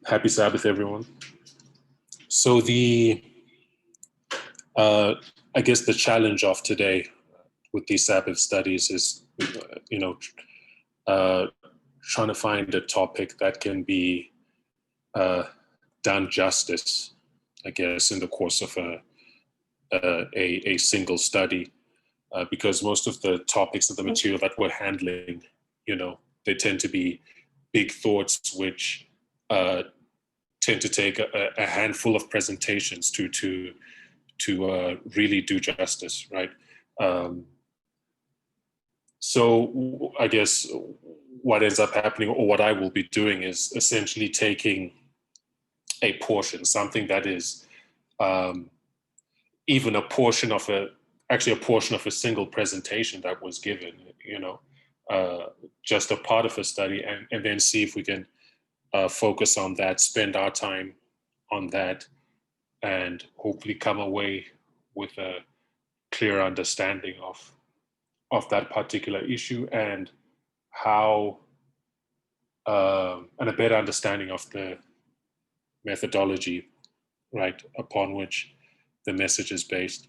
Happy Sabbath, everyone. So I guess the challenge of today with these Sabbath studies is, you know, uh, trying to find a topic that can be uh, done justice, I guess, in the course of a single study, because most of the topics and the material that we're handling, they tend to be big thoughts which tend to take a handful of presentations to really do justice, right? Um, so I guess what ends up happening, or what I will be doing, is essentially taking a portion, something that is um, even a portion of a single presentation that was given, uh, just a part of a study, and then see if we can focus on that, spend our time on that, and hopefully come away with a clear understanding of that particular issue, and how and a better understanding of the methodology, right, upon which the message is based.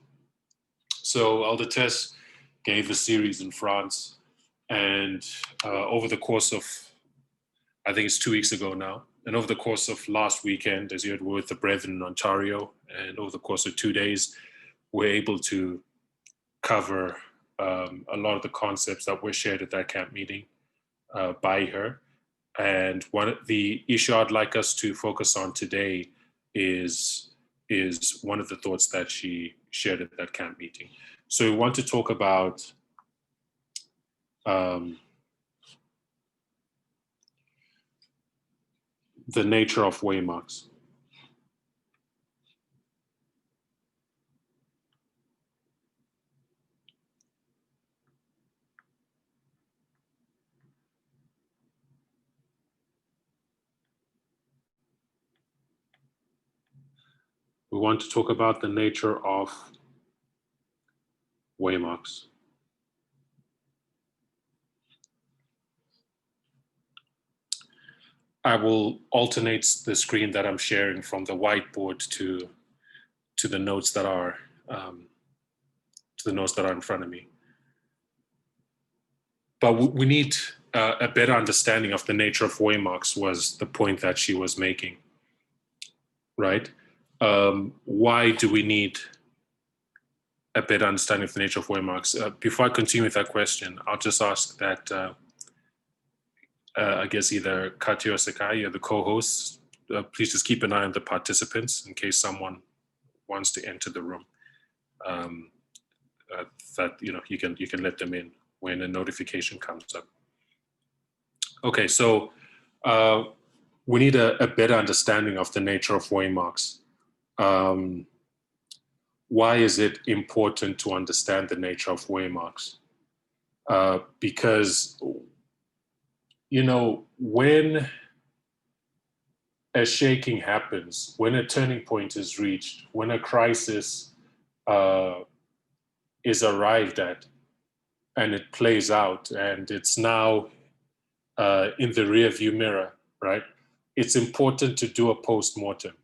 So Aldates gave a series in France, and over the course of, I think it's 2 weeks ago now, and over the course of last weekend, as you heard, with the brethren in Ontario, and over the course of 2 days, we're able to cover a lot of the concepts that were shared at that camp meeting by her. And the issue I'd like us to focus on today is one of the thoughts that she shared at that camp meeting. So we want to talk about the nature of Waymarks. We want to talk about the nature of Waymarks. I will alternate the screen that I'm sharing from the whiteboard to the notes that are in front of me. But we need a better understanding of the nature of Waymarks, was the point that she was making, right? Why do we need a better understanding of the nature of Waymarks? Before I continue with that question, I'll just ask that I guess either Katya or Sakai, the co-hosts, please just keep an eye on the participants in case someone wants to enter the room. That you can let them in when a notification comes up. Okay, so we need a better understanding of the nature of Waymarks. Why is it important to understand the nature of Waymarks? Because when a shaking happens, when a turning point is reached, when a crisis is arrived at, and it plays out, and it's now in the rear view mirror, right? It's important to do a post-mortem.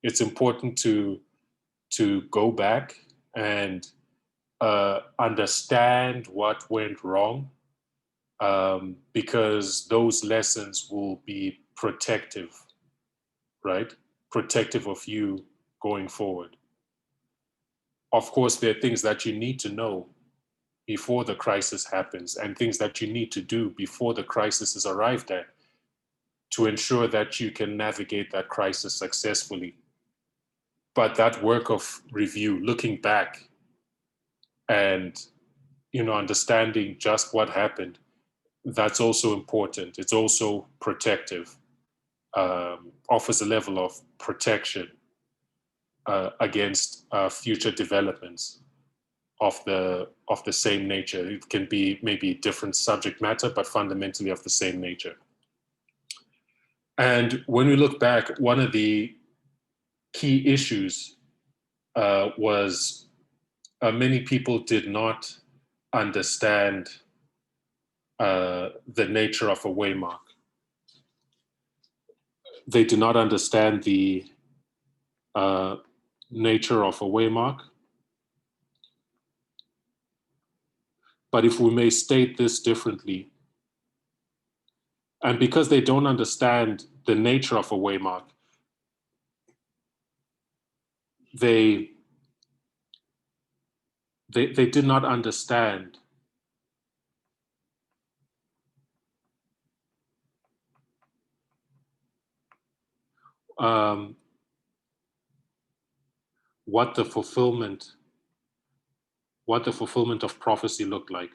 It's important to go back and understand what went wrong, because those lessons will be protective, right? Protective of you going forward. Of course, there are things that you need to know before the crisis happens, and things that you need to do before the crisis is arrived at, to ensure that you can navigate that crisis successfully. But that work of review, looking back and understanding just what happened, that's also important. It's also protective, offers a level of protection against future developments of the same nature. It can be maybe different subject matter, but fundamentally of the same nature. And when we look back, one of the key issues was many people did not understand the nature of a waymark. they do not understand the nature of a waymark. But if we may state this differently, and because they don't understand the nature of a waymark, they did not understand what the fulfillment of prophecy looked like.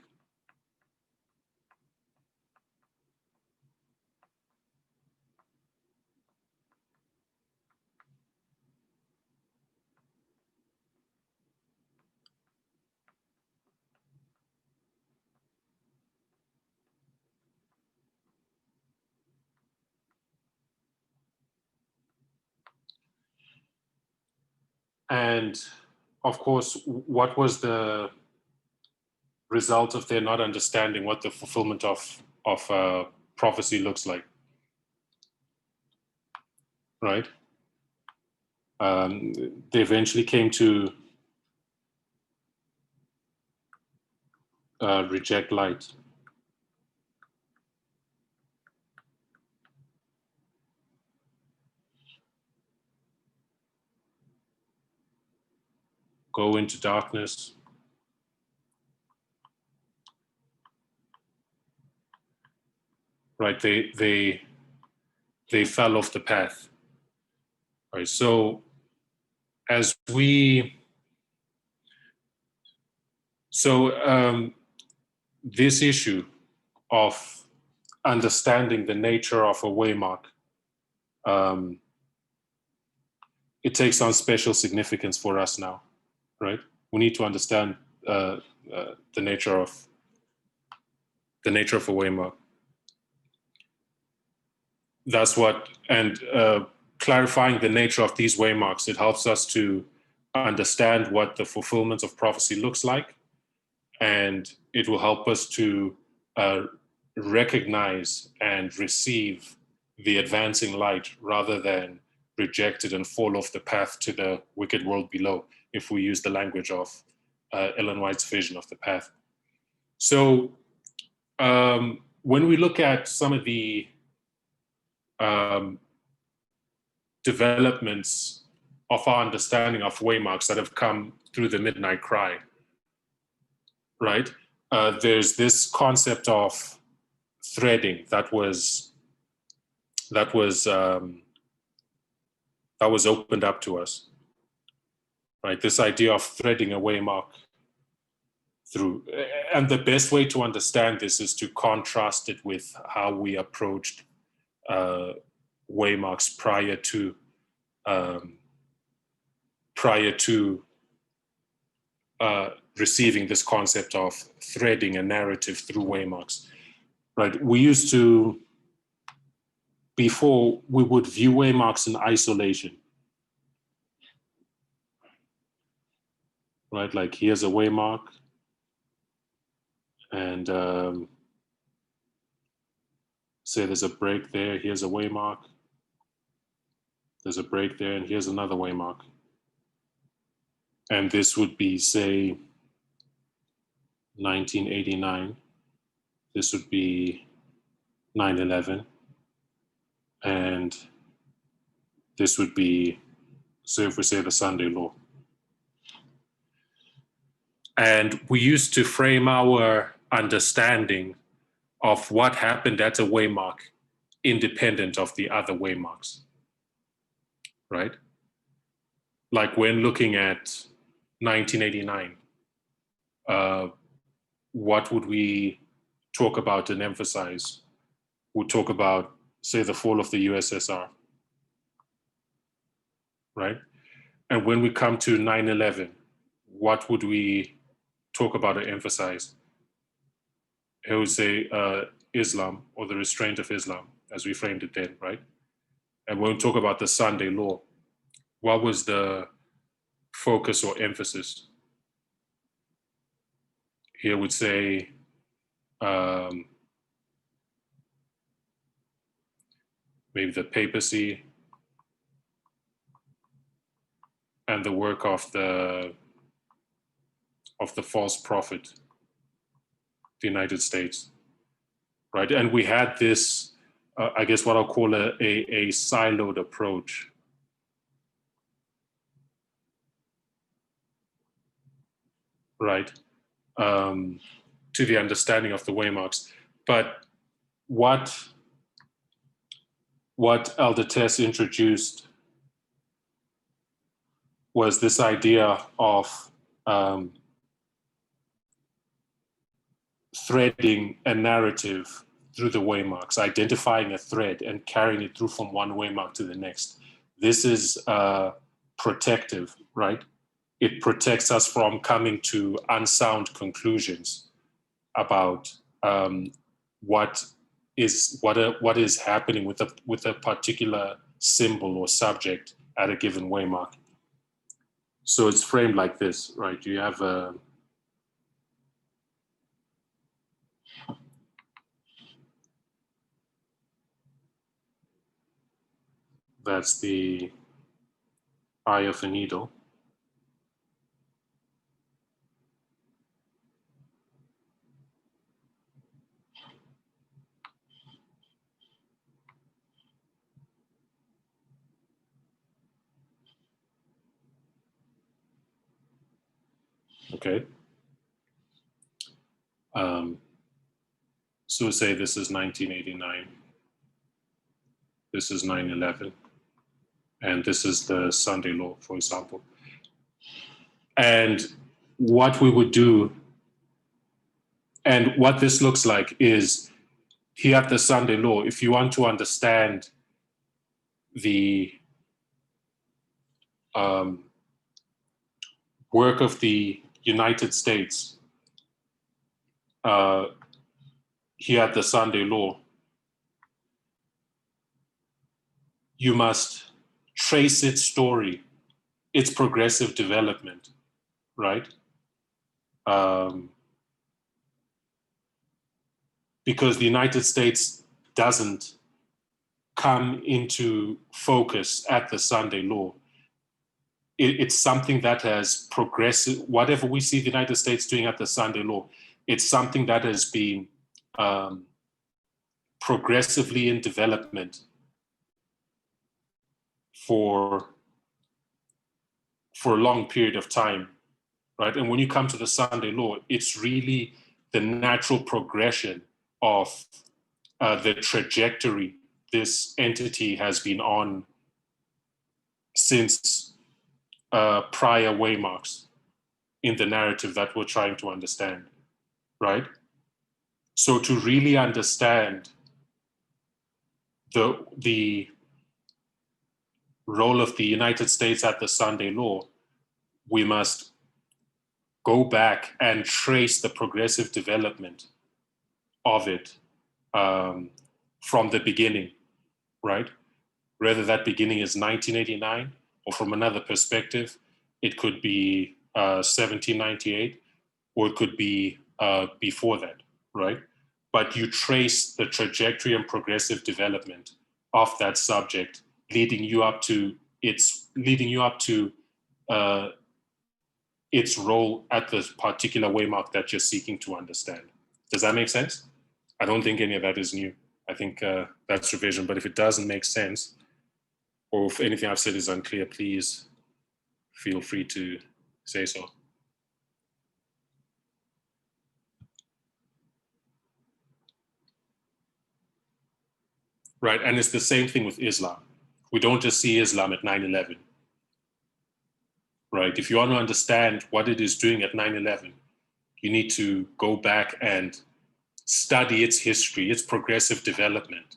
And of course, what was the result of their not understanding what the fulfillment of prophecy looks like? Right? They eventually came to reject light. Go into darkness. Right? They fell off the path. Right? So as we this issue of understanding the nature of a waymark, it takes on special significance for us now, right? We need to understand the nature of a waymark. That's what, and clarifying the nature of these waymarks, it helps us to understand what the fulfillment of prophecy looks like, and it will help us to recognize and receive the advancing light rather than reject it and fall off the path to the wicked world below, if we use the language of Ellen White's vision of the path. So when we look at some of the developments of our understanding of waymarks that have come through the Midnight Cry, right? There's this concept of threading that was opened up to us, right? This idea of threading a waymark through, and the best way to understand this is to contrast it with how we approached waymarks prior to receiving this concept of threading a narrative through waymarks, right? We used to, before, we would view waymarks in isolation, right? Like, here's a waymark, and say there's a break there, here's a waymark, there's a break there, and here's another waymark. And this would be, say, 1989. This would be 9/11. And this would be, so if we say the Sunday law. And we used to frame our understanding of what happened at a waymark independent of the other waymarks, right? Like, when looking at 1989, what would we talk about and emphasize? We'd talk about, say, the fall of the USSR, right? And when we come to 9/11, what would we talk about or emphasize? It would say Islam, or the restraint of Islam, as we framed it then, right? And when we talk about the Sunday law, what was the focus or emphasis? Here would say maybe the papacy, and the work of the false prophet, the United States, right? And we had this, I guess, what I'll call a siloed approach. Right, to the understanding of the Waymarks. But what Elder Tess introduced was this idea of threading a narrative through the Waymarks, identifying a thread and carrying it through from one Waymark to the next. This is protective, right? It protects us from coming to unsound conclusions about what is happening with a particular symbol or subject at a given Waymark. So it's framed like this, right? You have a that's the eye of a needle. Okay. So say this is 1989. This is 9/11. And this is the Sunday law, for example. And what we would do, and what this looks like is here at the Sunday law, if you want to understand the work of the United States here at the Sunday law, you must trace its story, its progressive development, right? Because the United States doesn't come into focus at the Sunday law. It's something that has progressive, whatever we see the United States doing at the Sunday law, it's something that has been progressively in development for a long period of time, right? And when you come to the Sunday law, it's really the natural progression of the trajectory this entity has been on since prior Waymarks in the narrative that we're trying to understand, right? So to really understand the role of the United States at the Sunday law, we must go back and trace the progressive development of it from the beginning, right? Whether that beginning is 1989 or from another perspective, it could be 1798 or it could be before that, right? But you trace the trajectory and progressive development of that subject, leading you up to its role at the particular Waymark that you're seeking to understand. Does that make sense? I don't think any of that is new. I think that's revision. But if it doesn't make sense, or if anything I've said is unclear, please feel free to say so. Right, and it's the same thing with Islam. We don't just see Islam at 9/11. Right, if you want to understand what it is doing at 9/11, you need to go back and study its history, its progressive development,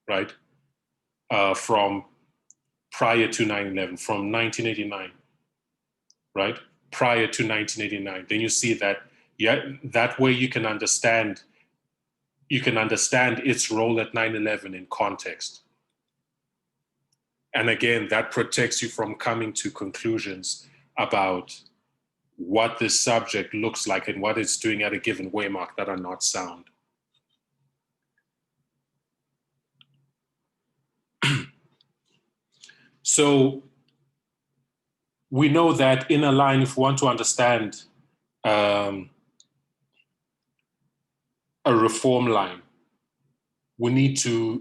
right? From prior to 9/11, from 1989, right? Prior to 1989. Then you see that, yeah, that way you can understand its role at 9/11 in context. And again, that protects you from coming to conclusions about what this subject looks like and what it's doing at a given Waymark that are not sound. So we know that in a line, if we want to understand a reform line, we need to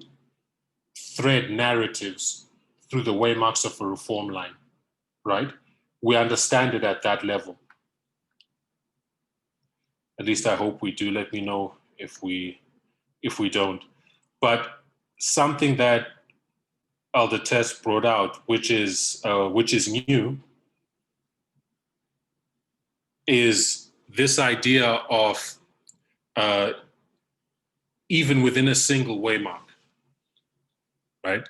thread narratives through the waymarks of a reform line, right? We understand it at that level. At least I hope we do. Let me know if we don't. But something that Elder Tess brought out, which is new, is this idea of even within a single waymark, right?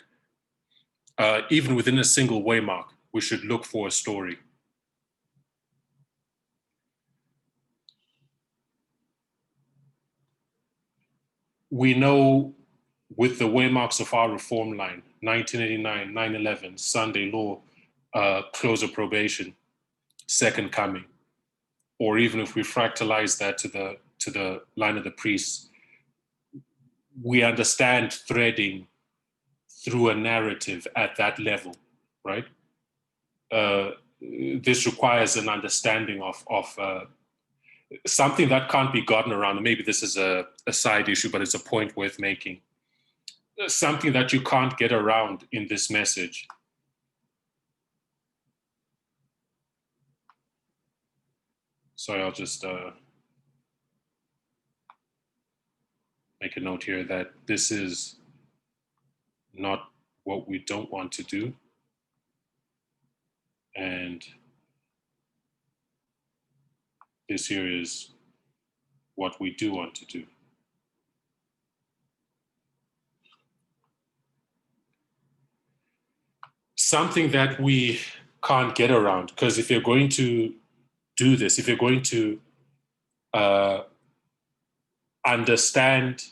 Even within a single waymark, we should look for a story. We know with the waymarks of our reform line, 1989, 9/11, Sunday law, close of probation, second coming, or even if we fractalize that to the line of the priests, we understand threading through a narrative at that level, right? This requires an understanding of something that can't be gotten around. Maybe this is a side issue, but it's a point worth making. Something that you can't get around in this message. Sorry, I'll just make a note here that this is not what we don't want to do. And this here is what we do want to do. Something that we can't get around, because if you're going to do this, if you're going to understand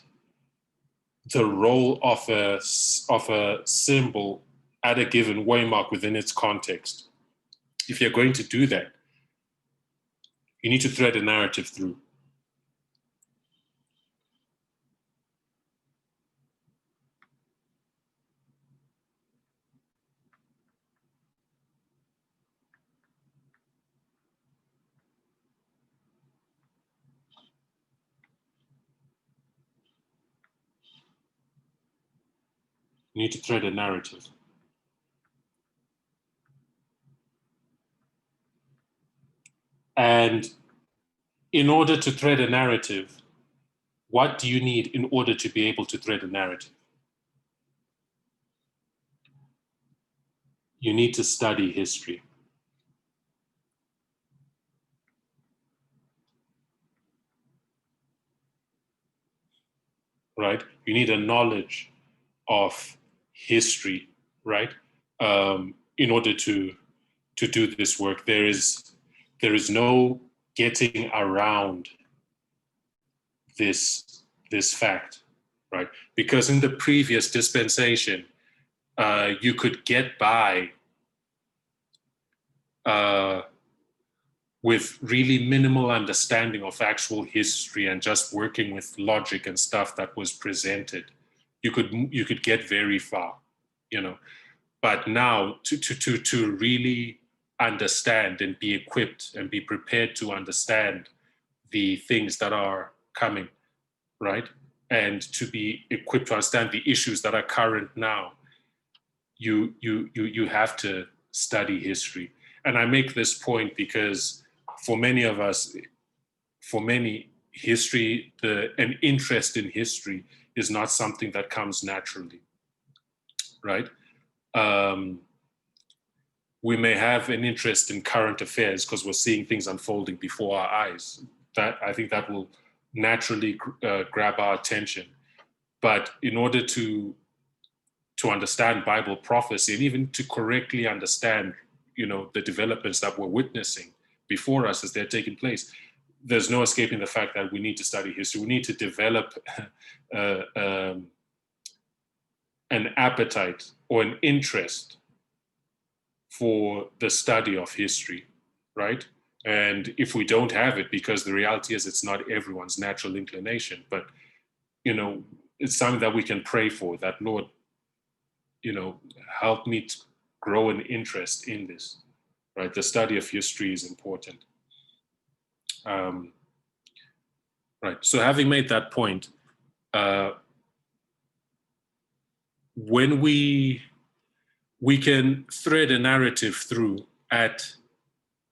the role of a symbol at a given waymark within its context, if you're going to do that, you need to thread a narrative through. You need to thread a narrative. And in order to thread a narrative, what do you need in order to be able to thread a narrative? You need to study history. Right? You need a knowledge of history, right? In order to do this work, there is no getting around this fact, right? Because in the previous dispensation, you could get by with really minimal understanding of actual history and just working with logic and stuff that was presented. You could get very far, you know. But now to really understand and be equipped and be prepared to understand the things that are coming, right? And to be equipped to understand the issues that are current now, you have to study history. And I make this point because for many of us, for many, history, an interest in history is not something that comes naturally, right? We may have an interest in current affairs because we're seeing things unfolding before our eyes. That I think that will naturally grab our attention. But in order to understand Bible prophecy and even to correctly understand, the developments that we're witnessing before us as they're taking place, there's no escaping the fact that we need to study history. We need to develop an appetite or an interest for the study of history, right? And if we don't have it, because the reality is it's not everyone's natural inclination, but, it's something that we can pray for, that Lord, help me grow an interest in this, right? The study of history is important. Right. So having made that point, when we can thread a narrative through at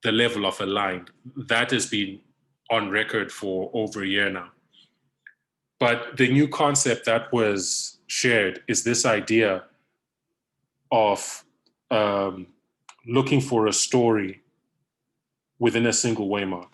the level of a line, that has been on record for over a year now. But the new concept that was shared is this idea of looking for a story within a single waymark.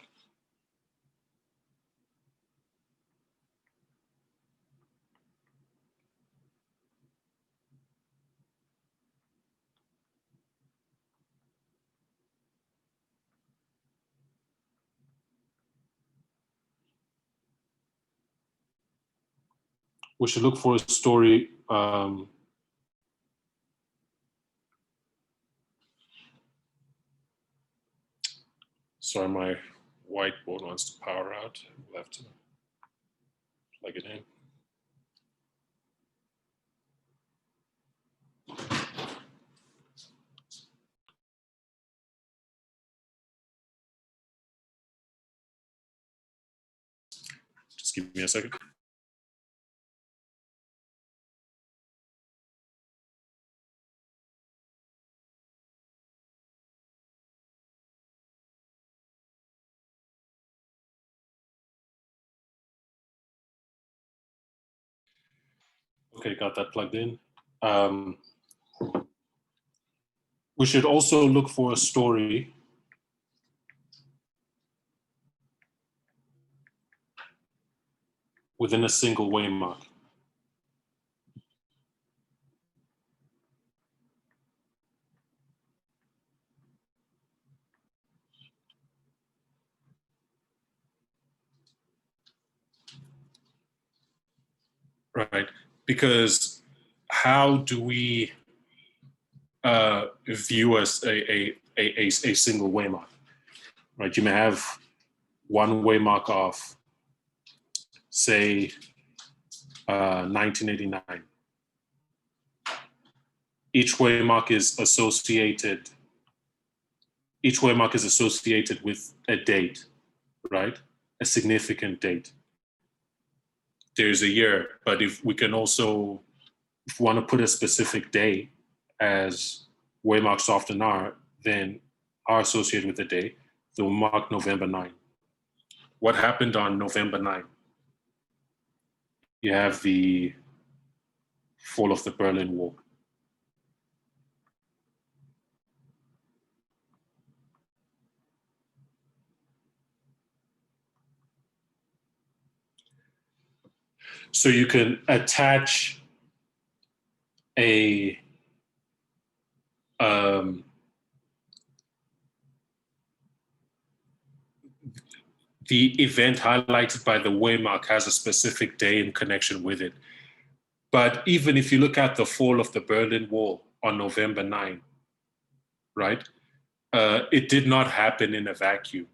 We should look for a story. Sorry, my whiteboard wants to power out. We'll have to plug it in. Just give me a second. Okay, got that plugged in. We should also look for a story within a single waymark. Right, because how do we view as a single waymark? Right, you may have one waymark of, say, 1989. Each waymark is associated. Each waymark is associated with a date, right? A significant date. There's a year, but if we can also, if we want to put a specific day, as waymarks often are, then are associated with the day, they'll mark November 9. What happened on November 9? You have the fall of the Berlin Wall. So you can attach a the event highlighted by the waymark has a specific day in connection with it. But even if you look at the fall of the Berlin Wall on November 9, right, it did not happen in a vacuum.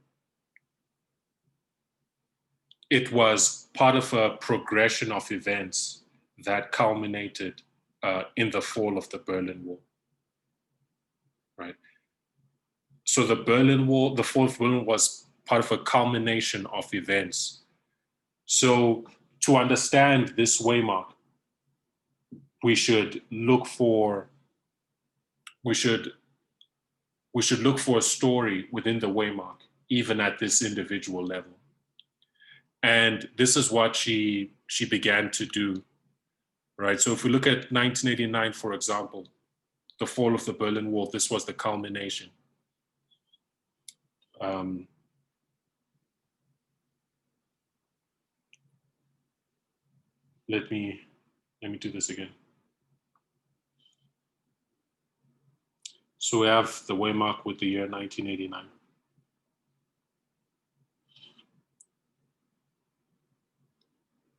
It was part of a progression of events that culminated in the fall of the Berlin Wall, right? So the Berlin Wall, the fall of Berlin Wall was part of a culmination of events. So to understand this waymark, we should look for a story within the waymark, even at this individual level. And this is what she began to do, right? So if we look at 1989, for example, the fall of the Berlin Wall, this was the culmination. Let me do this again. So we have the waymark with the year 1989.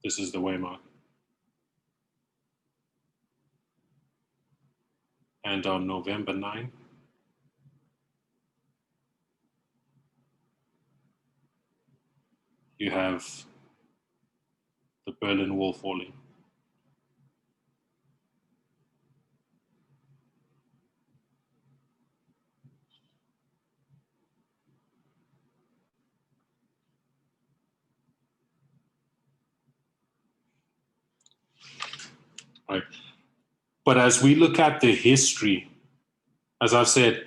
This is the waymark. And on November 9, you have the Berlin Wall falling. right? But as we look at the history, as I've said,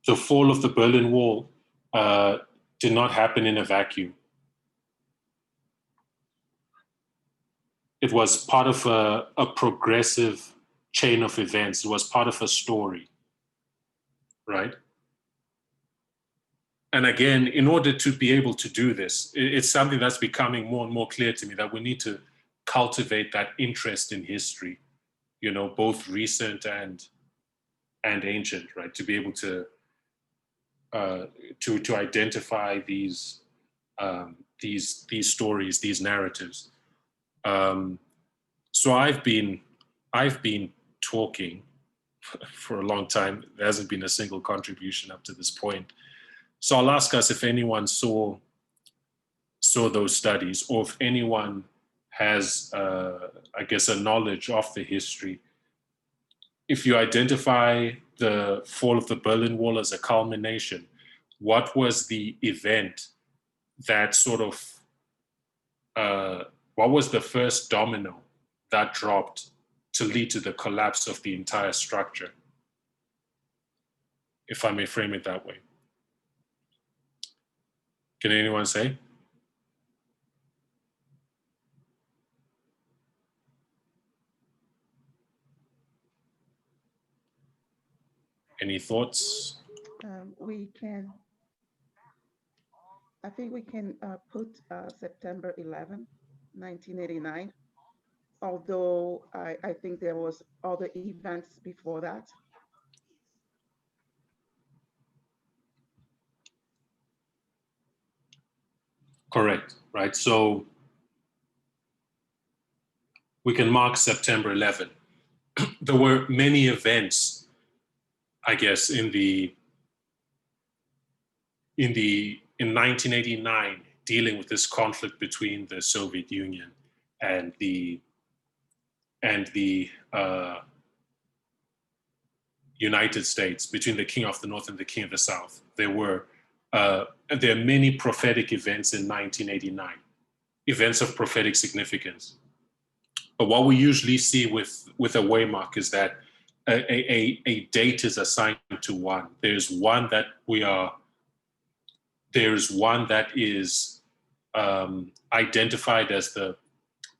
the fall of the Berlin Wall did not happen in a vacuum. It was part of a progressive chain of events. It was part of a story, right? And again, in order to be able to do this, it's something that's becoming more and more clear to me that we need to cultivate that interest in history, you know, both recent and ancient, right? To be able to identify these stories, these narratives. Um, so I've been talking for a long time. There hasn't been a single contribution up to this point. So I'll ask us if anyone saw those studies, or if anyone has, I guess, a knowledge of the history. If you identify the fall of the Berlin Wall as a culmination, what was the event that sort of, what was the first domino that dropped to lead to the collapse of the entire structure, if I may frame it that way? Can anyone say? Any thoughts? We can, I think we can put September 11, 1989, although I think there was other events before that. Correct, right? So we can mark September 11. There were many events, I guess, in 1989, dealing with this conflict between the Soviet Union and the United States, between the King of the North and the King of the South. There are many prophetic events in 1989, events of prophetic significance. But what we usually see with a waymark is that a date is assigned to one. There's one that is identified as the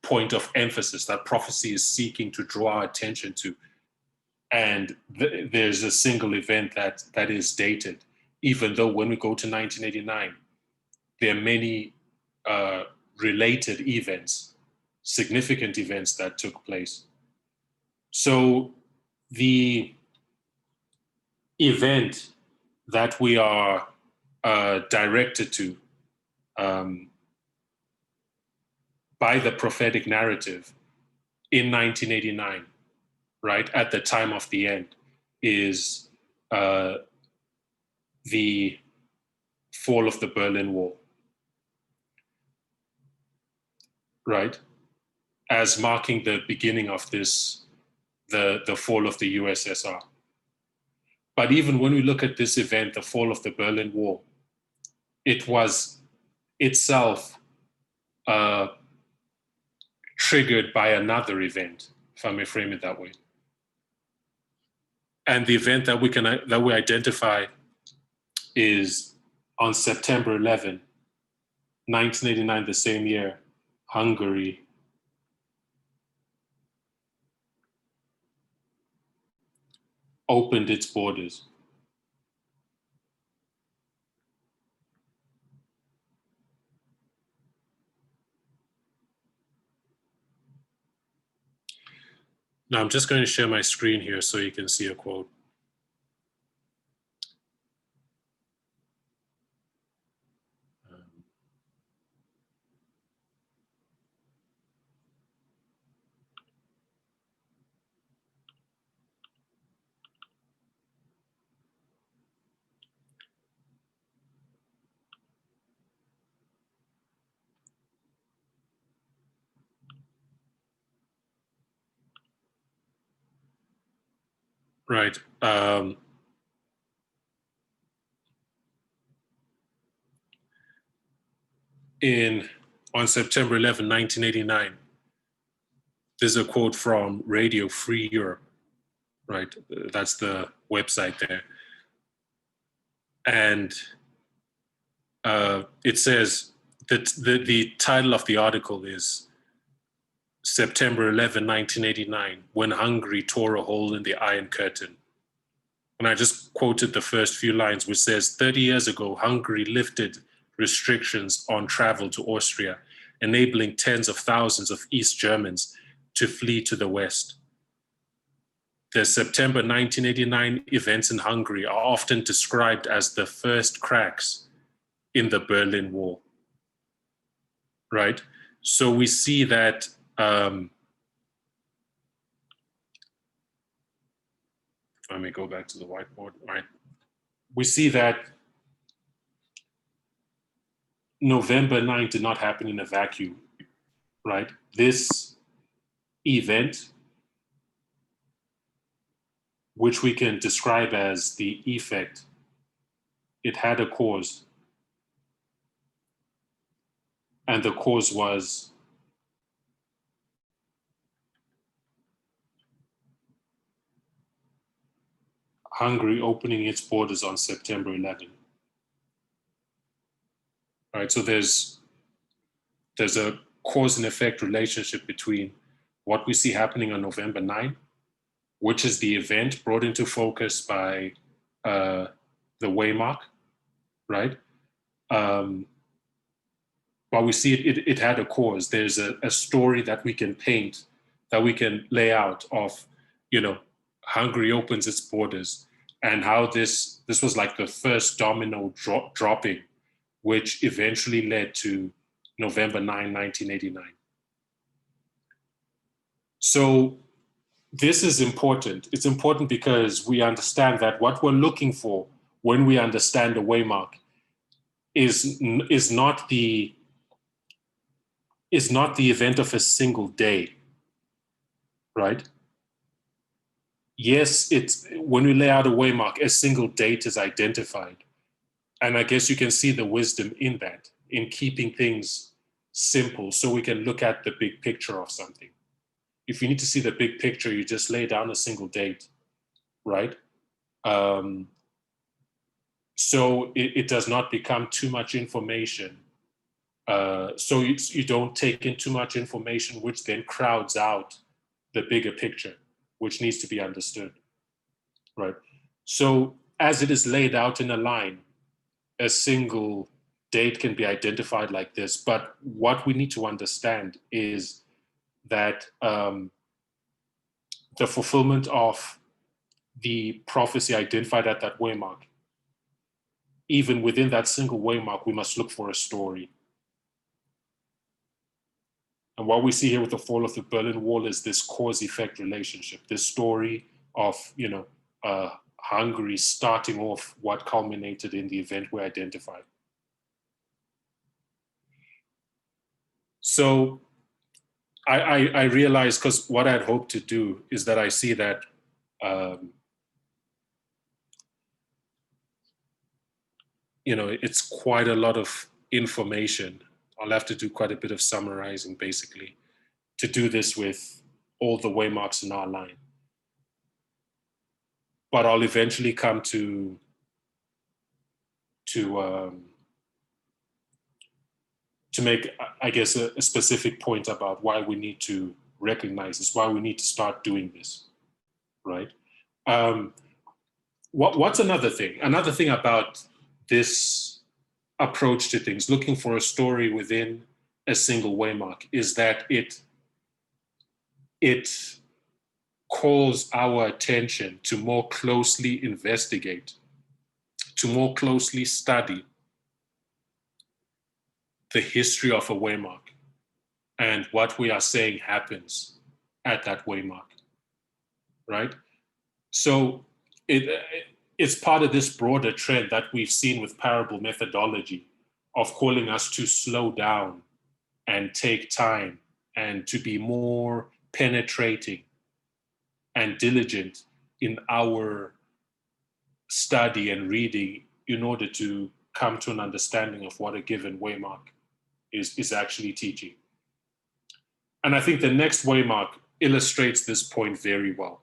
point of emphasis that prophecy is seeking to draw our attention to. And there's a single event that is dated, even though when we go to 1989, there are many related events, significant events that took place. So the event that we are directed to um, by the prophetic narrative in 1989, right, at the time of the end, is the fall of the Berlin Wall, right, as marking the beginning of the fall of the USSR. But even when we look at this event, the fall of the Berlin Wall, it was itself uh, triggered by another event, if I may frame it that way. And the event that we identify is on September 11, 1989, the same year, Hungary opened its borders. Now I'm just going to share my screen here so you can see a quote. Right. On September 11, 1989, There's a quote from Radio Free Europe, right? That's the website there. And it says that the title of the article is September 11, 1989, when Hungary tore a hole in the Iron Curtain. And I just quoted the first few lines, which says, 30 years ago, Hungary lifted restrictions on travel to Austria, enabling tens of thousands of East Germans to flee to the West. The September 1989 events in Hungary are often described as the first cracks in the Berlin Wall, right? So we see that if I may go back to the whiteboard, right? We see that November 9 did not happen in a vacuum, right? This event, which we can describe as the effect, it had a cause. And the cause was Hungary opening its borders on September 11. Right, so there's a cause and effect relationship between what we see happening on November 9, which is the event brought into focus by the Waymark, right? But we see it had a cause. There's a story that we can paint, that we can lay out of, Hungary opens its borders and how this was like the first domino dropping, which eventually led to November 9, 1989. So this is important. It's important because we understand that what we're looking for when we understand the Waymark is not the event of a single day, right? Yes, it's when we lay out a Waymark, a single date is identified. And I guess you can see the wisdom in that, in keeping things simple so we can look at the big picture of something. If you need to see the big picture, you just lay down a single date, right? So it does not become too much information. So you don't take in too much information, which then crowds out the bigger picture, which needs to be understood, right? So as it is laid out in a line, a single date can be identified like this. But what we need to understand is that the fulfillment of the prophecy identified at that Waymark, even within that single Waymark, we must look for a story. And what we see here with the fall of the Berlin Wall is this cause-effect relationship, this story of, Hungary starting off what culminated in the event we identified. So I realized, because what I'd hoped to do is that I see that it's quite a lot of information. I'll have to do quite a bit of summarizing, basically, to do this with all the Waymarks in our line. But I'll eventually come to make, I guess, a specific point about why we need to recognize this, why we need to start doing this, right? What's another thing? Another thing about this approach to things, looking for a story within a single Waymark, is that it calls our attention to more closely investigate, to more closely study the history of a Waymark and what we are saying happens at that Waymark, right? So it's part of this broader trend that we've seen with parable methodology of calling us to slow down and take time and to be more penetrating and diligent in our study and reading in order to come to an understanding of what a given Waymark is actually teaching. And I think the next Waymark illustrates this point very well,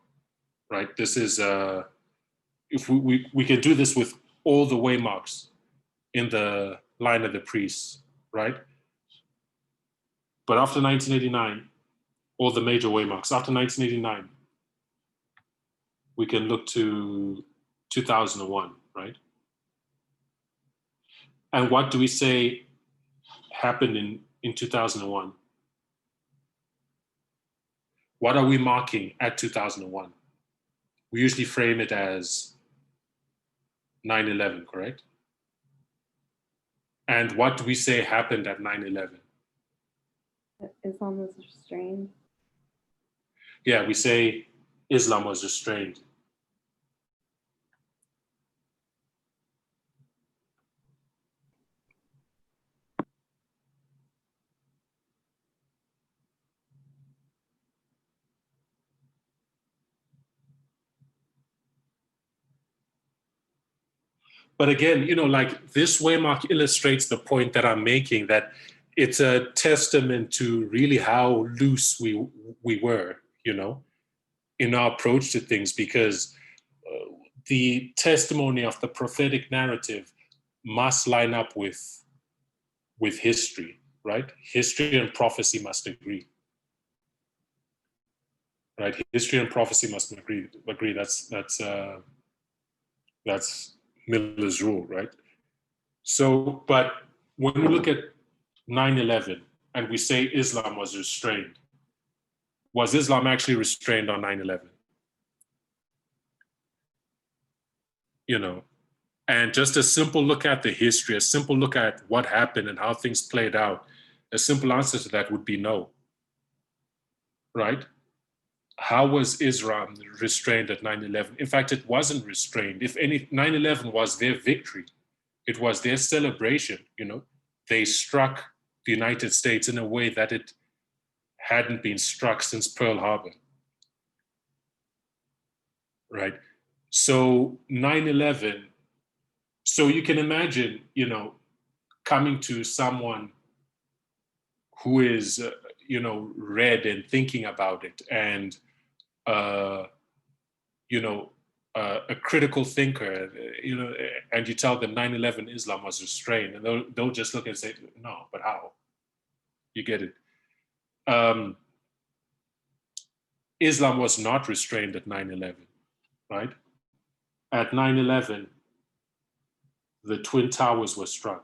right? This is, if we can do this with all the waymarks in the line of the priests, right? But after 1989, all the major waymarks, after 1989, we can look to 2001, right? And what do we say happened in 2001? What are we marking at 2001? We usually frame it as 9/11, correct? And what do we say happened at 9/11? Islam was restrained. Yeah, we say Islam was restrained. But again, like this waymark illustrates the point that I'm making, that it's a testament to really how loose we were, in our approach to things, because the testimony of the prophetic narrative must line up with history, right? History and prophecy must agree, right? History and prophecy must agree. That's Miller's rule, right? So, but when we look at 9/11 and we say Islam was restrained, was Islam actually restrained on 9/11? And just a simple look at the history, a simple look at what happened and how things played out, a simple answer to that would be no, right? How was Islam restrained at 9/11? In fact, it wasn't restrained. If any, 9/11 was their victory. It was their celebration, They struck the United States in a way that it hadn't been struck since Pearl Harbor, right? So 9/11, so you can imagine, coming to someone who is, read and thinking about it, and, a critical thinker, and you tell them 9/11 Islam was restrained, and they'll just look and say, no, but how? You get it? Islam was not restrained at 9/11, right? At 9/11, the Twin Towers were struck.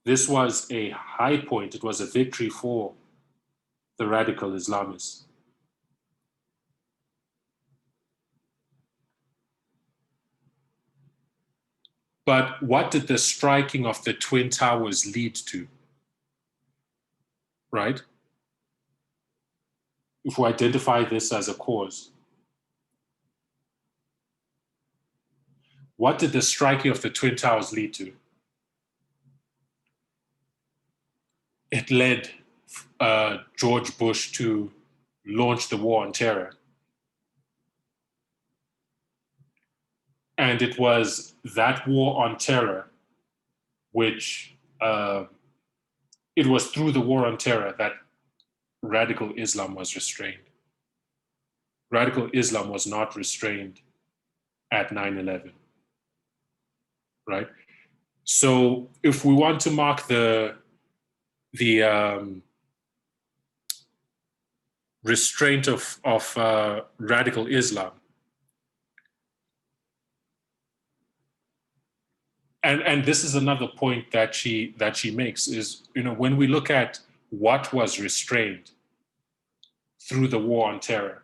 This was a high point. It was a victory for the radical Islamists. But what did the striking of the Twin Towers lead to? Right? If we identify this as a cause, what did the striking of the Twin Towers lead to? It led George Bush to launch the war on terror. And it was that war on terror which, it was through the war on terror that radical Islam was restrained. Radical Islam was not restrained at 9/11, right? So if we want to mark the restraint of radical Islam, and this is another point that she makes, is, when we look at what was restrained through the war on terror,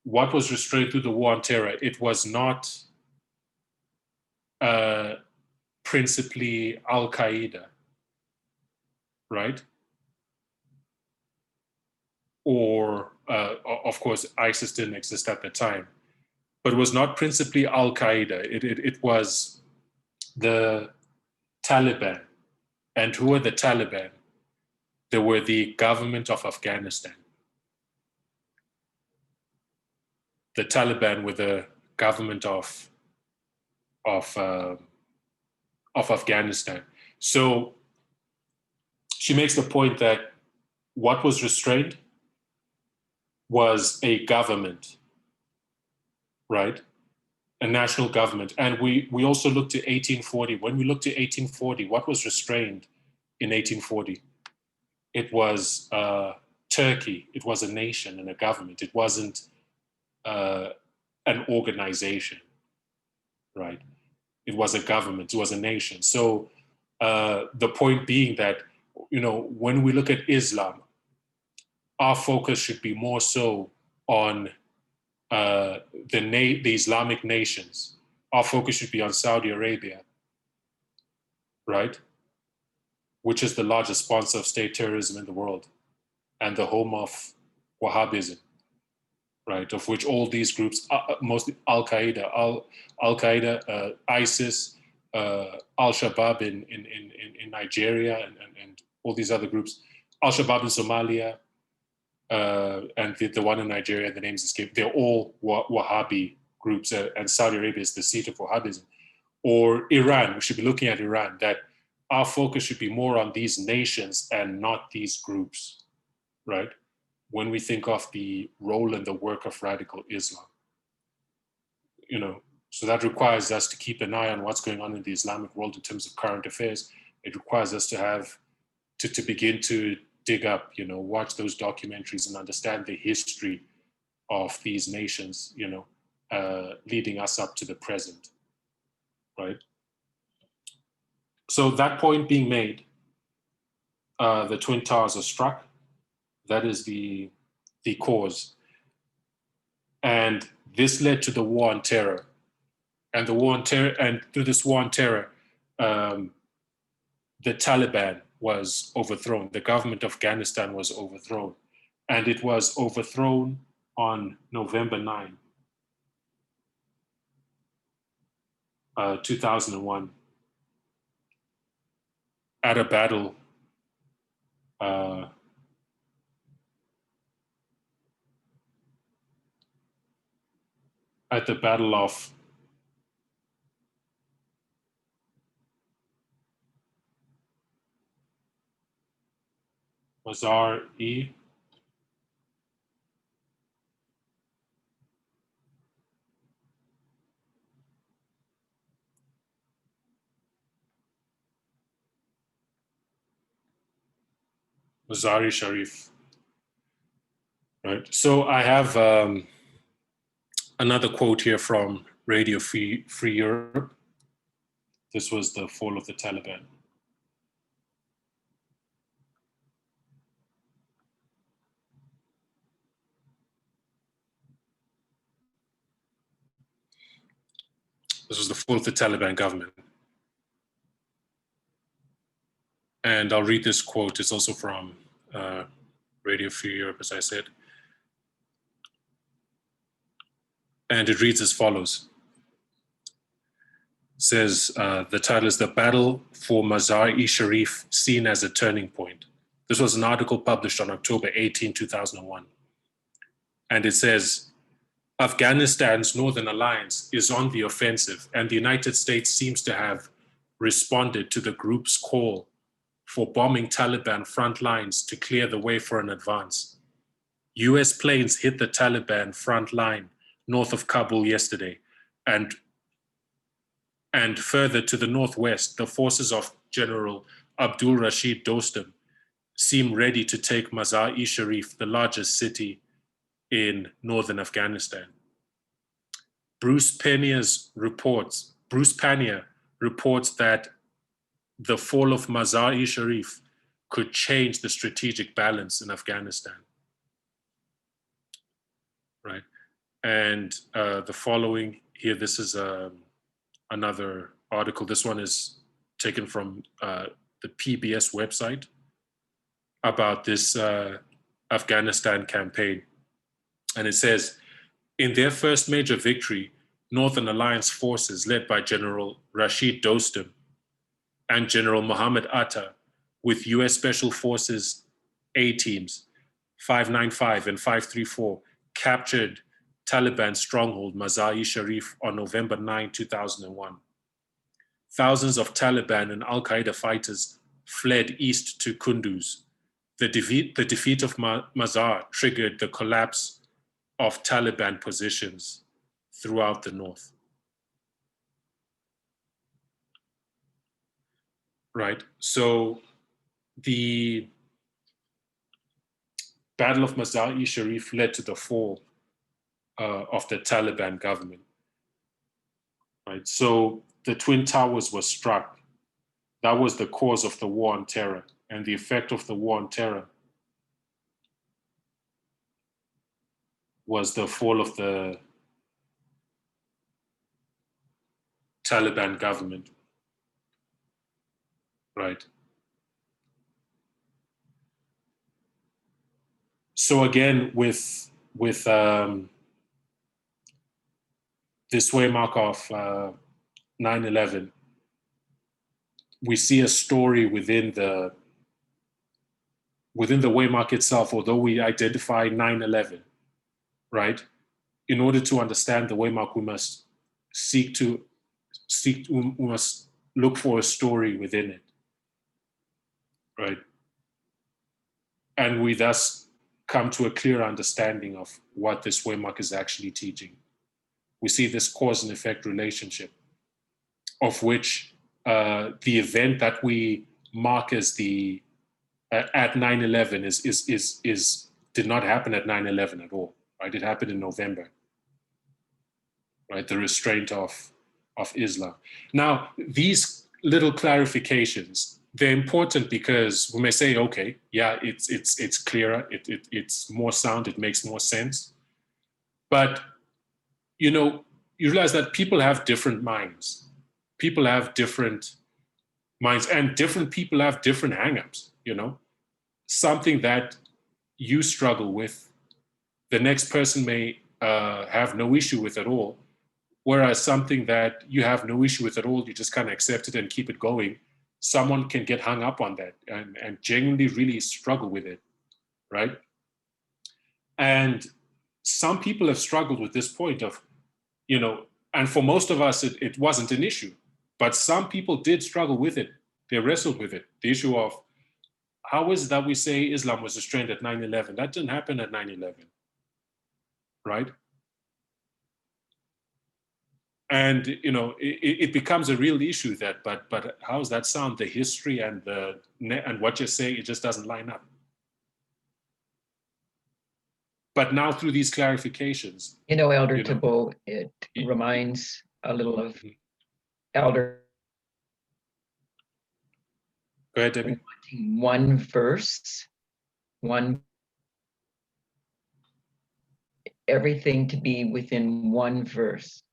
what was restrained through the war on terror, it was not principally Al-Qaeda, right? Or, of course, ISIS didn't exist at the time, but it was not principally Al-Qaeda. It was the Taliban. And who were the Taliban? They were the government of Afghanistan. The Taliban were the government of Afghanistan. So she makes the point that what was restrained was a government, right? A national government. And we also looked at 1840. When we looked at 1840, what was restrained in 1840? It was Turkey. It was a nation and a government. It wasn't an organization, right? It was a government. It was a nation. So the point being that, when we look at Islam, our focus should be more so on the Islamic nations. Our focus should be on Saudi Arabia, right? Which is the largest sponsor of state terrorism in the world and the home of Wahhabism, right? Of which all these groups, mostly Al-Qaeda, ISIS, Al-Shabaab in Nigeria, and all these other groups, Al-Shabaab in Somalia, and the one in Nigeria, the names escape, they're all Wahhabi groups, and Saudi Arabia is the seat of Wahhabism. Or Iran, we should be looking at Iran, that our focus should be more on these nations and not these groups, right? When we think of the role and the work of radical Islam. So that requires us to keep an eye on what's going on in the Islamic world in terms of current affairs. It requires us to begin to dig up, watch those documentaries and understand the history of these nations, leading us up to the present, right? So that point being made, the Twin Towers are struck. That is the cause. And this led to the War on Terror. And through this War on Terror, the Taliban was overthrown. The government of Afghanistan was overthrown. And it was overthrown on November 9, 2001, at a battle at the Battle of Mazar-e Sharif, right? So I have another quote here from Radio Free Europe. This was the fall of the Taliban. This was the fall of the Taliban government. And I'll read this quote. It's also from Radio Free Europe, as I said. And it reads as follows. It says, the title is The Battle for Mazar-e-Sharif Seen as a Turning Point. This was an article published on October 18, 2001. And it says, Afghanistan's Northern Alliance is on the offensive, and the United States seems to have responded to the group's call for bombing Taliban front lines to clear the way for an advance. US planes hit the Taliban front line north of Kabul yesterday, and further to the northwest, the forces of General Abdul Rashid Dostum seem ready to take Mazar-e-Sharif, the largest city in northern Afghanistan. Bruce Panier reports that the fall of Mazar-e-Sharif could change the strategic balance in Afghanistan, right? And the following here, this is another article. This one is taken from the PBS website about this Afghanistan campaign. And it says, in their first major victory, Northern Alliance forces led by General Rashid Dostum and General Mohammed Atta, with US Special Forces A teams 595 and 534, captured Taliban stronghold Mazar-e-Sharif on November 9, 2001. Thousands of Taliban and Al-Qaeda fighters fled east to Kunduz. The defeat of Mazar triggered the collapse of Taliban positions throughout the north. Right, so the Battle of Mazar-e-Sharif led to the fall of the Taliban government. Right, so the Twin Towers were struck. That was the cause of the war on terror, and the effect of the war on terror was the fall of the Taliban government. Right. So again, with this waymark of 9/11, we see a story within the waymark itself. Although we identify 9/11, right? In order to understand the waymark, we must we must look for a story within it, right? And we thus come to a clear understanding of what this waymark is actually teaching. We see this cause and effect relationship, of which the event that we mark as the at 9/11 did not happen at 9/11 at all, right? It happened in November, right? The restraint of Islam. Now, these little clarifications, they're important because we may say, okay, yeah, it's clearer, it's more sound, it makes more sense. But you realize that people have different minds. People have different minds, and different people have different hangups. Something that you struggle with, the next person may have no issue with at all. Whereas something that you have no issue with at all, you just kind of accept it and keep it going. Someone can get hung up on that and genuinely really struggle with it, right? And some people have struggled with this point of, and for most of us, it wasn't an issue. But some people did struggle with it. They wrestled with it. The issue of, how is it that we say Islam was restrained at 9/11? That didn't happen at 9/11, right? And it becomes a real issue that, but how does that sound? The history and what you're saying, it just doesn't line up. But now through these clarifications, Elder Thibault, it reminds a little of Elder. Go ahead, Debbie. One verse, everything to be within one verse.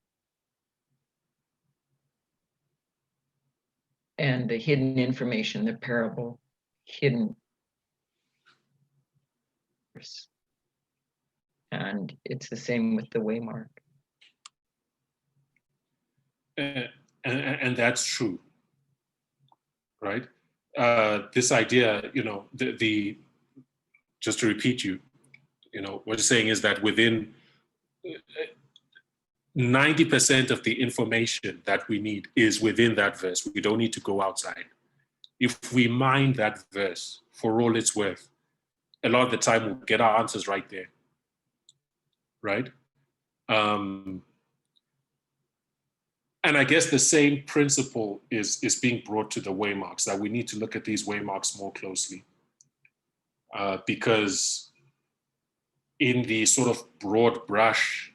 And the hidden information, the parable, hidden. And it's the same with the waymark. And that's true, right? This idea, just to repeat what you're saying is that within 90% of the information that we need is within that verse. We don't need to go outside. If we mine that verse for all it's worth, a lot of the time we'll get our answers right there, right? And I guess the same principle is being brought to the waymarks, that we need to look at these waymarks more closely. Because in the sort of broad brush,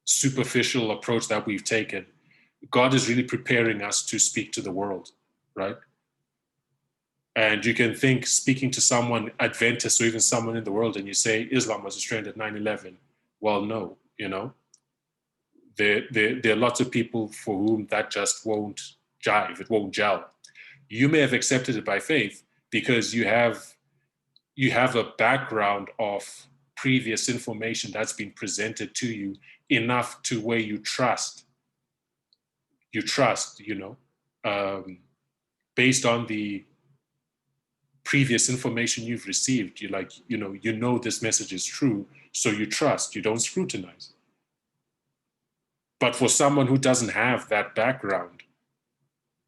superficial approach that we've taken, God is really preparing us to speak to the world, right? And you can think, speaking to someone Adventist or even someone in the world, and you say Islam was restrained at 9/11. Well, no, there are lots of people for whom that just won't jive, it won't gel. You may have accepted it by faith because you have a background of previous information that's been presented to you enough to where you trust, based on the previous information you've received. This message is true, so you trust, you don't scrutinize. But for someone who doesn't have that background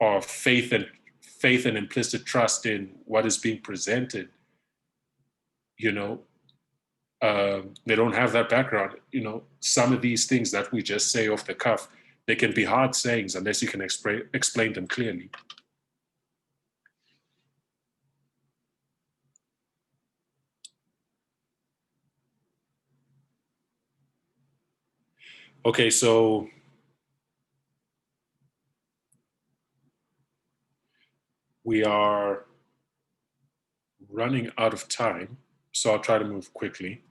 of faith faith and implicit trust in what is being presented, you know, they don't have that background. You know, some of these things that we just say off the cuff, they can be hard sayings unless you can explain them clearly. Okay, so we are running out of time, so I'll try to move quickly.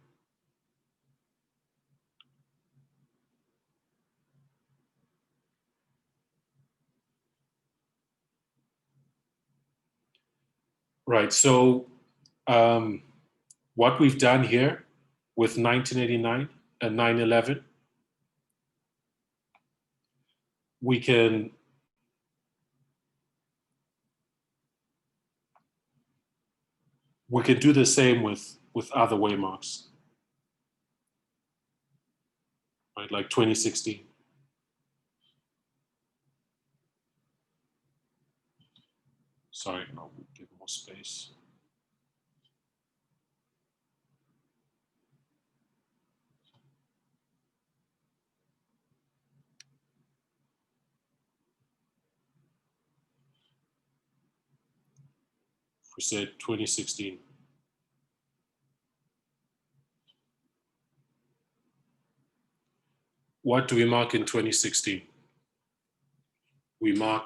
Right, so what we've done here with 1989 and 9/11, we can do the same with other waymarks, right? Like 2016. Sorry, I'll give more space. We said 2016. What do we mark in 2016? We mark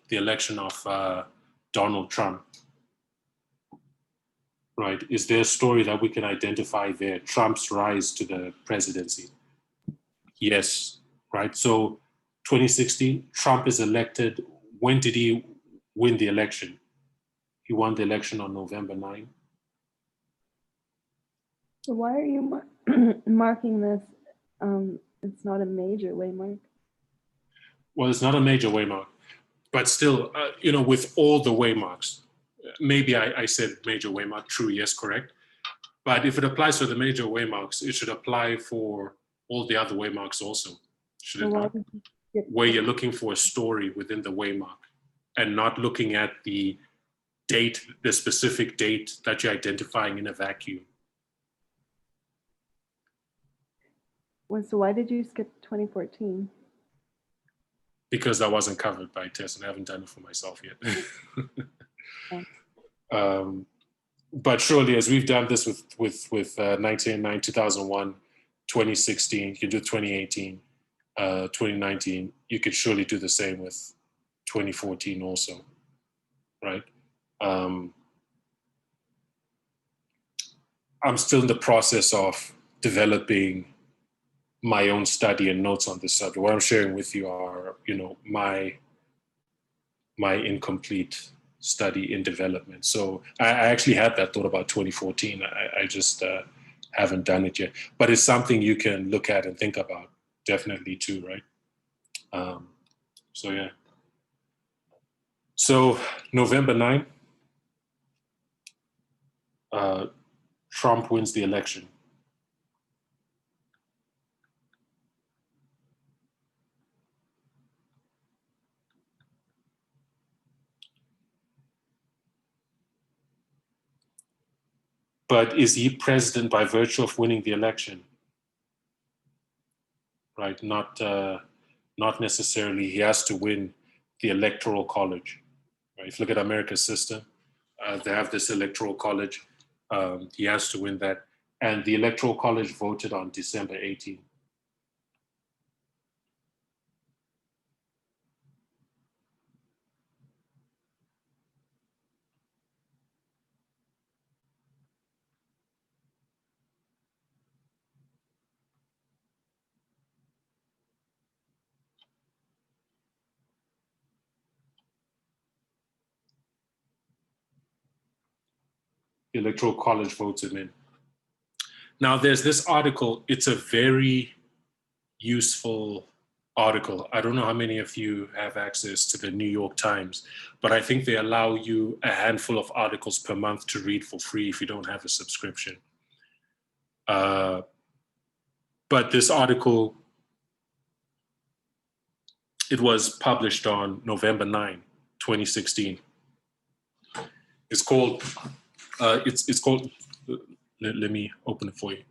the election of Donald Trump. Right? Is there a story that we can identify there? Trump's rise to the presidency? Yes, right? So 2016, Trump is elected. When did he win the election? He won the election on November 9. So why are you marking this? It's not a major waymark. Well, it's not a major waymark, but still, you know, with all the waymarks, maybe I said major waymark, true, yes, correct. But if it applies to the major waymarks, it should apply for all the other waymarks also, should it not? Where you're looking for a story within the waymark and not looking at the date, the specific date that you're identifying in a vacuum. So why did you skip 2014? Because that wasn't covered by Tess, and I haven't done it for myself yet. But surely, as we've done this with 1999, 2001, 2016, you can do 2018, 2019. You could surely do the same with 2014 also, right? I'm still in the process of developing my own study and notes on this subject. What I'm sharing with you are, you know, my incomplete study in development. So I actually had that thought about 2014. I just haven't done it yet. But it's something you can look at and think about, definitely too, right? So yeah. So November 9, Trump wins the election. But is he president by virtue of winning the election? Right, not necessarily. He has to win the electoral college. Right? If you look at America's system, they have this electoral college. He has to win that. And the electoral college voted on December 18. The electoral college votes him in. Now there's this article. It's a very useful article. I don't know how many of you have access to the New York Times, but I think they allow you a handful of articles per month to read for free if you don't have a subscription. But this article, it was published on November 9, 2016. It's called, it's called, let me open it for you.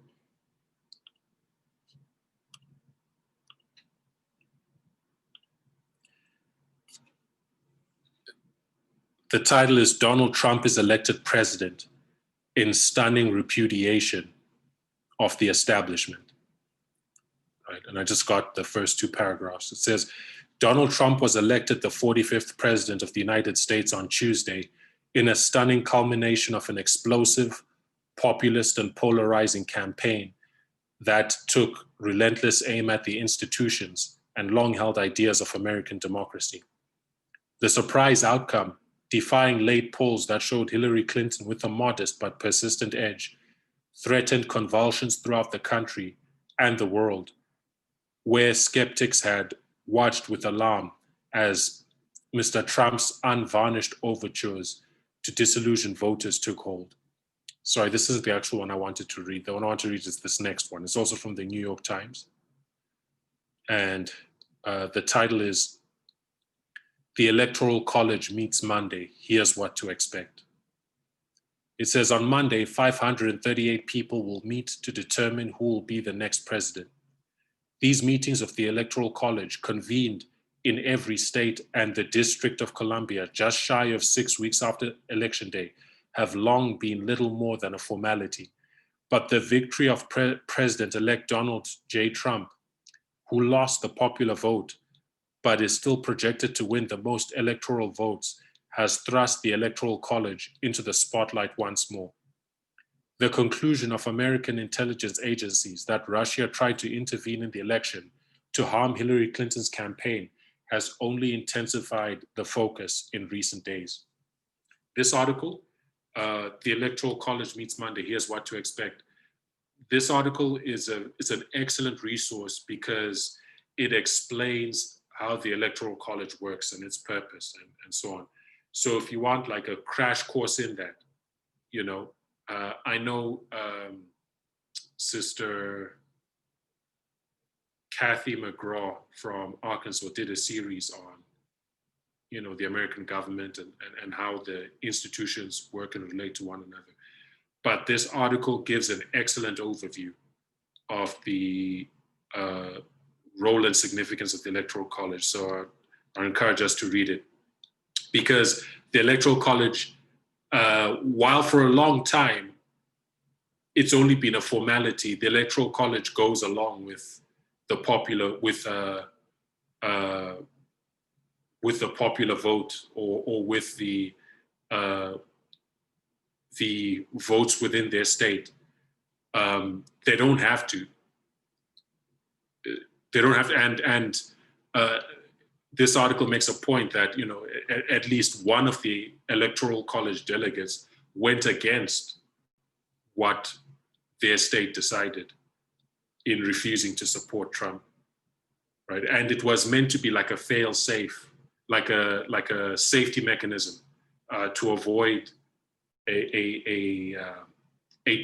The title is Donald Trump is elected president in stunning repudiation of the establishment. Right, and I just got the first two paragraphs. It says, Donald Trump was elected the 45th president of the United States on Tuesday in a stunning culmination of an explosive, populist, and polarizing campaign that took relentless aim at the institutions and long-held ideas of American democracy. The surprise outcome, defying late polls that showed Hillary Clinton with a modest but persistent edge, threatened convulsions throughout the country and the world, where skeptics had watched with alarm as Mr. Trump's unvarnished overtures to disillusion voters took hold. Sorry, this isn't the actual one I wanted to read. The one I want to read is this next one. It's also from the New York Times. And the title is, The Electoral College Meets Monday. Here's what to expect. It says, on Monday, 538 people will meet to determine who will be the next president. These meetings of the Electoral College, convened in every state and the District of Columbia just shy of 6 weeks after Election Day, have long been little more than a formality. But the victory of President-elect Donald J. Trump, who lost the popular vote, but is still projected to win the most electoral votes, has thrust the Electoral College into the spotlight once more. The conclusion of American intelligence agencies that Russia tried to intervene in the election to harm Hillary Clinton's campaign has only intensified the focus in recent days. This article, The Electoral College Meets Monday, Here's What to Expect. This article is an excellent resource because it explains how the Electoral College works and its purpose and so on. So if you want like a crash course in that, you know, I know Sister Kathy McGraw from Arkansas did a series on, you know, the American government and how the institutions work and relate to one another. But this article gives an excellent overview of the role and significance of the Electoral College. So I encourage us to read it, because the Electoral College, while for a long time, it's only been a formality, the Electoral College goes along with the popular, with the popular vote or with the votes within their state. They don't have to. They don't have to, and this article makes a point that, you know, at least one of the Electoral College delegates went against what their state decided in refusing to support Trump, right? And it was meant to be like a fail-safe, like a safety mechanism to avoid a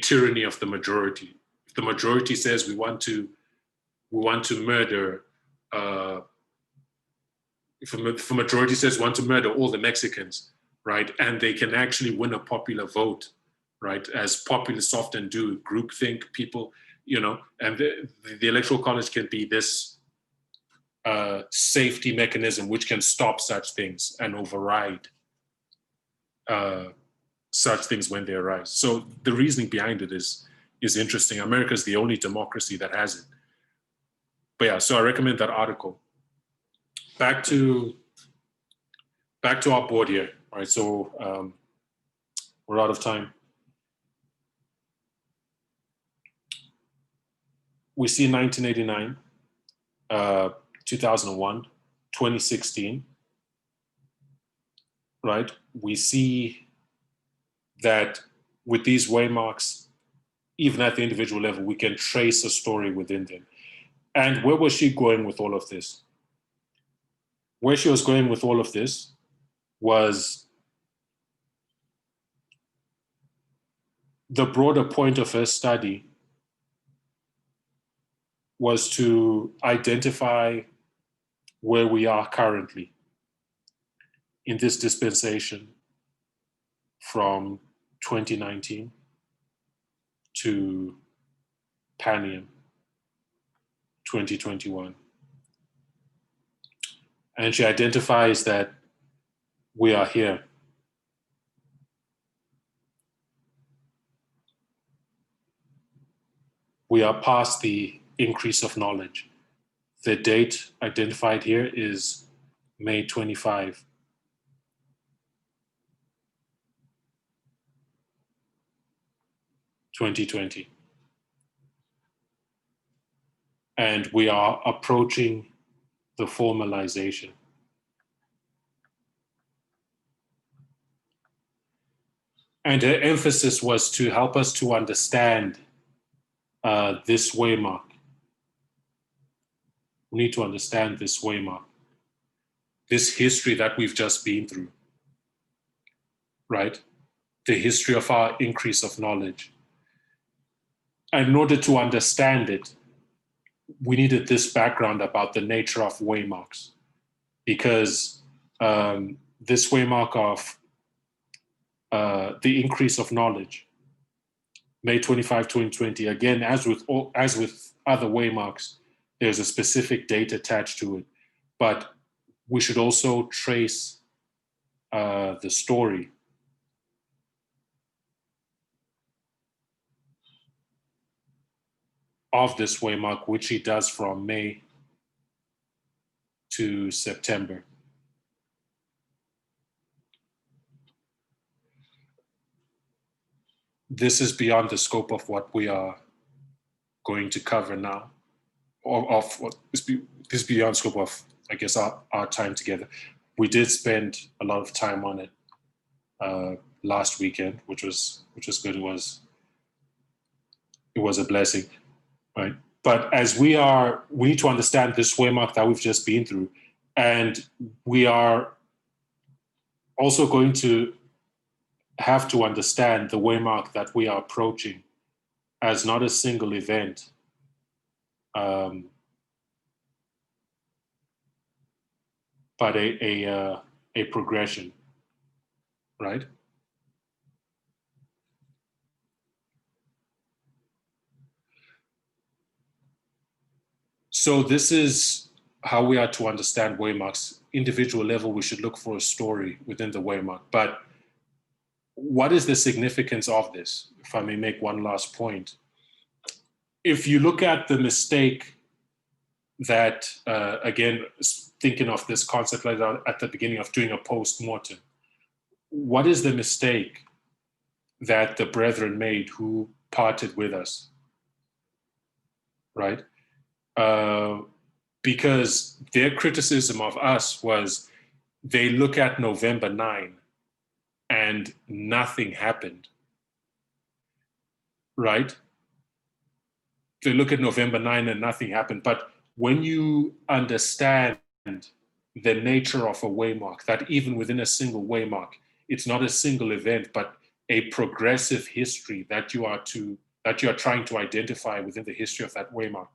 tyranny of the majority. If the majority says we want to murder, if a majority says we want to murder all the Mexicans, right, and they can actually win a popular vote, right, as populists often do, groupthink people, you know, and the Electoral College can be this safety mechanism which can stop such things and override such things when they arise. So the reasoning behind it is interesting. America is the only democracy that has it. But yeah, so I recommend that article. Back to our board here. All right, so we're out of time. We see 1989, 2001, 2016, right? We see that with these waymarks, even at the individual level, we can trace a story within them. And where was she going with all of this? Where she was going with all of this was the broader point of her study was to identify where we are currently in this dispensation from 2019 to Panium 2021. And she identifies that we are here. We are past the increase of knowledge. The date identified here is May 25. (2020). And we are approaching the formalization. And her emphasis was to help us to understand this waymark. We need to understand this waymark, this history that we've just been through, right? The history of our increase of knowledge. And in order to understand it, we needed this background about the nature of waymarks, because this waymark of the increase of knowledge, May 25, 2020, again, as with other waymarks, there's a specific date attached to it, but we should also trace the story of this waymark, which he does from May to September. This is beyond the scope of what we are going to cover now, or of what this is beyond scope of, I guess, our time together. We did spend a lot of time on it last weekend, which was good. It was a blessing, right? But as we need to understand this waymark that we've just been through, and we are also going to have to understand the waymark that we are approaching as not a single event, but a progression, right? So this is how we are to understand waymarks. Individual level, we should look for a story within the waymark. But what is the significance of this? If I may make one last point. If you look at the mistake that, again, thinking of this concept like at the beginning of doing a post-mortem, what is the mistake that the brethren made who parted with us, right? Because their criticism of us was they look at November 9 and nothing happened, right? They look at November 9 and nothing happened. But when you understand the nature of a waymark, that even within a single waymark, it's not a single event, but a progressive history that you are trying to identify within the history of that waymark.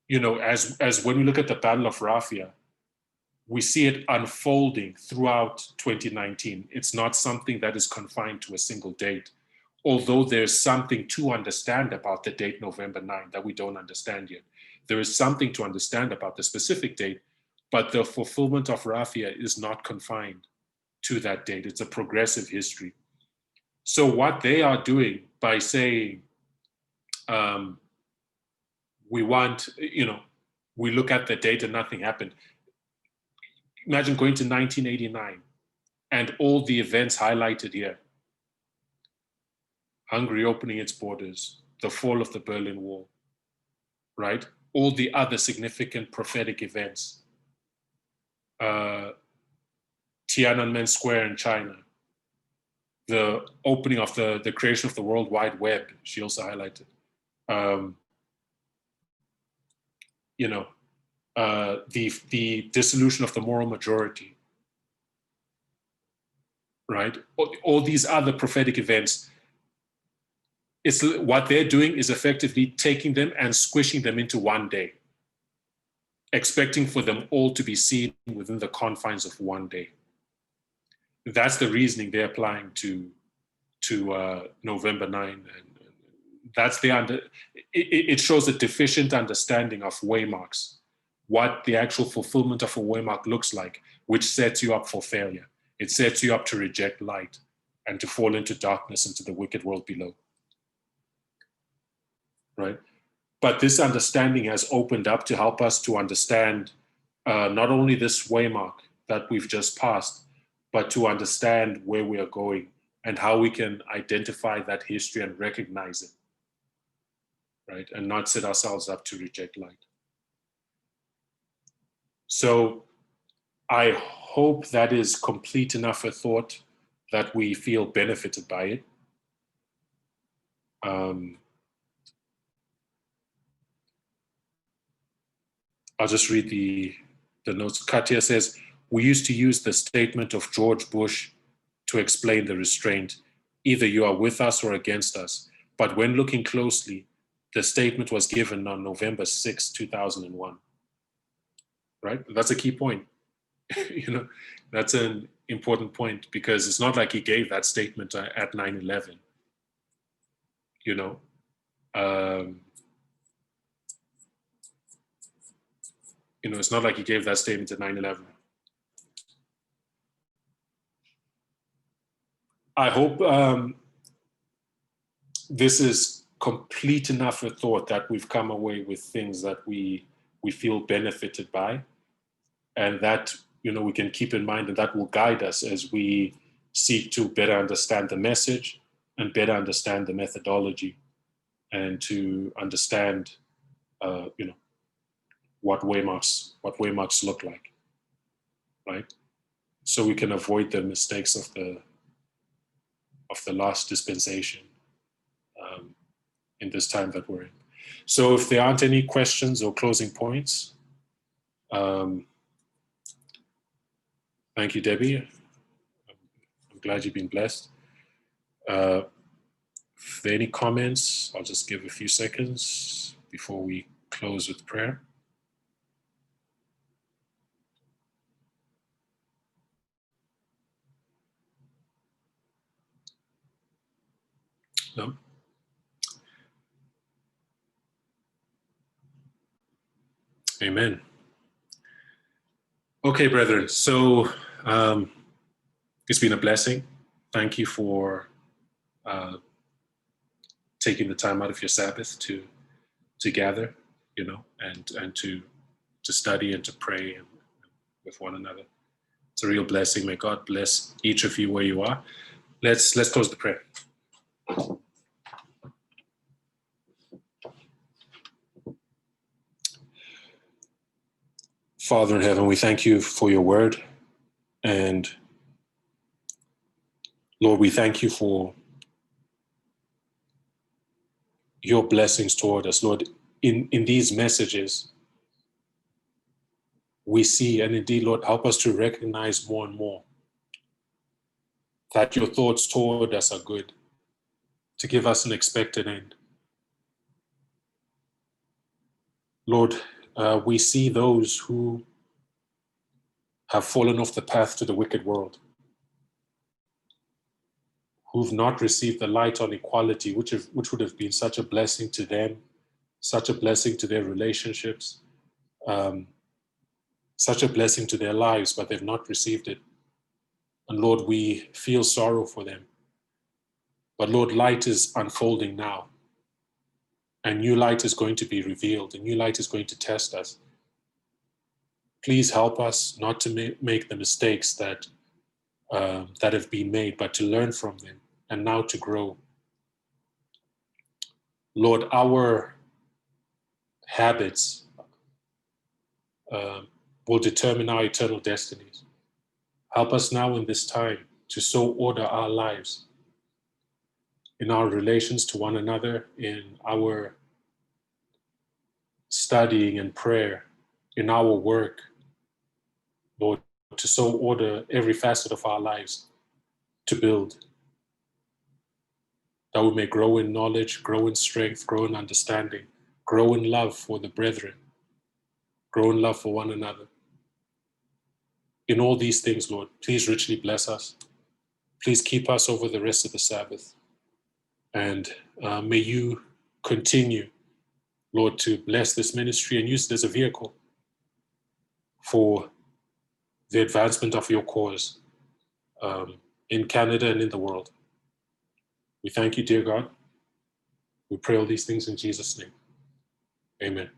You know, as when we look at the Battle of Raphia, we see it unfolding throughout 2019. It's not something that is confined to a single date, although there's something to understand about the date November 9 that we don't understand yet. There is something to understand about the specific date, but the fulfillment of Raphia is not confined to that date. It's a progressive history. So what they are doing by saying, we look at the date and nothing happened. Imagine going to 1989 and all the events highlighted here. Hungary opening its borders, the fall of the Berlin Wall, right? All the other significant prophetic events. Tiananmen Square in China, the opening of the creation of the World Wide Web, she also highlighted. The dissolution of the moral majority, right? All these other prophetic events. It's what they're doing is effectively taking them and squishing them into one day, expecting for them all to be seen within the confines of one day. that's the reasoning they're applying to November 9, and that's it shows a deficient understanding of Waymarks, what the actual fulfillment of a Waymark looks like, which sets you up for failure. It sets you up to reject light and to fall into darkness, into the wicked world below. Right? But this understanding has opened up to help us to understand not only this Waymark that we've just passed, but to understand where we are going and how we can identify that history and recognize it, right? And not set ourselves up to reject light. So I hope that is complete enough a thought that we feel benefited by it. I'll just read the notes. Katia says, we used to use the statement of George Bush to explain the restraint. Either you are with us or against us. But when looking closely, the statement was given on November 6, 2001. Right? That's a key point. That's an important point, because it's not like he gave that statement at 9/11. It's not like he gave that statement at 9/11. I hope this is complete enough a thought that we've come away with things that we feel benefited by, and that we can keep in mind, and that will guide us as we seek to better understand the message and better understand the methodology, and to understand what Waymarks look like, right? So we can avoid the mistakes of the last dispensation in this time that we're in. So if there aren't any questions or closing points, thank you, Debbie. I'm glad you've been blessed. If there are any comments, I'll just give a few seconds before we close with prayer. No? Amen. Okay, brethren. So it's been a blessing. Thank you for taking the time out of your Sabbath to gather, and to study and to pray with one another. It's a real blessing. May God bless each of you where you are. Let's close the prayer. Father in heaven, we thank you for your word. And Lord, we thank you for your blessings toward us. Lord, in these messages, we see, and indeed, Lord, help us to recognize more and more that your thoughts toward us are good, to give us an expected end. Lord, we see those who have fallen off the path to the wicked world, who've not received the light on equality, which would have been such a blessing to them, such a blessing to their relationships, such a blessing to their lives, but they've not received it. And Lord, we feel sorrow for them. But Lord, light is unfolding now. And new light is going to be revealed. And new light is going to test us. Please help us not to make the mistakes that have been made, but to learn from them and now to grow. Lord, our habits will determine our eternal destinies. Help us now in this time to so order our lives in our relations to one another, in our studying and prayer, in our work, Lord, to so order every facet of our lives to build, that we may grow in knowledge, grow in strength, grow in understanding, grow in love for the brethren, grow in love for one another. In all these things, Lord, please richly bless us. Please keep us over the rest of the Sabbath. And may you continue, Lord, to bless this ministry and use it as a vehicle for the advancement of your cause in Canada and in the world. We thank you, dear God. We pray all these things in Jesus' name. Amen.